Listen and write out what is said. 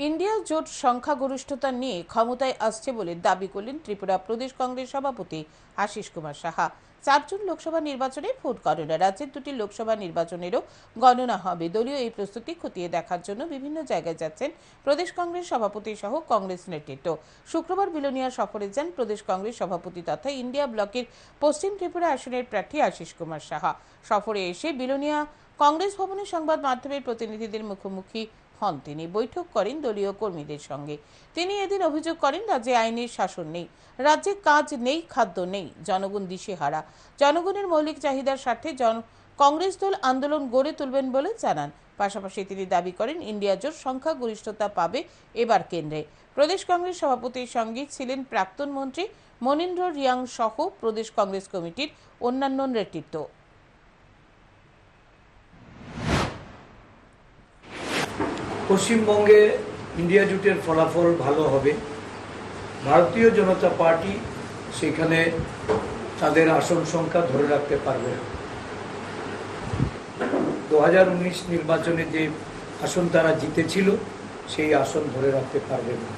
India জোট সংখ্যাগরিষ্ঠতা নিয়ে ক্ষমতায় আসছে বলে দাবি করলেন ত্রিপুরা প্রদেশ কংগ্রেস সভাপতি আশিস কুমার সাহা। 4 জুন লোকসভা নির্বাচনে ভোট গণনা, রাজ্যের 2টি লোকসভা নির্বাচনেরও গণনা হবে। দলীয় এই প্রস্তুতি খতিয়ে দেখার জন্য বিভিন্ন জায়গায় যাচ্ছেন প্রদেশ কংগ্রেস সভাপতি সহ কংগ্রেস নেতৃত্ব। শুক্রবার বিলোনিয়া সফরে যান প্রদেশ কংগ্রেস সভাপতি তথা ইন্ডিয়া ব্লকের পশ্চিম ত্রিপুরা আসনের প্রার্থী আশিস কুমার সাহা। সফরে এসে বিলোনিয়া কংগ্রেস ভবনে সংবাদ মাধ্যমের প্রতিনিধিদের মুখোমুখি হন তিনি। বৈঠক করেন দলীয় কর্মীদের সঙ্গে। তিনি এদিন অভিযোগ করেন রাজ্যে আইনের শাসন নেই, রাজ্যে কাজ নেই, খাদ্য নেই, জনগণ দিশেহারা। জনগণের মৌলিক চাহিদার স্বার্থে কংগ্রেস দল আন্দোলন গড়ে তুলবেন বলে জানান। পাশাপাশি তিনি দাবি করেন ইন্ডিয়া জোট সংখ্যাগরিষ্ঠতা পাবে এবার কেন্দ্রে। প্রদেশ কংগ্রেস সভাপতির সঙ্গে ছিলেন প্রাক্তন মন্ত্রী মনীন্দ্র রিয়াং সহ প্রদেশ কংগ্রেস কমিটির অন্যান্য নেতৃত্ব। পশ্চিমবঙ্গে ইন্ডিয়া জোটের ফলাফল ভালো হবে। ভারতীয় জনতা পার্টি সেখানে তাদের আসন সংখ্যা ধরে রাখতে পারবে। 2019 নির্বাচনে যে আসন তারা জিতেছিল সেই আসন ধরে রাখতে পারবে না।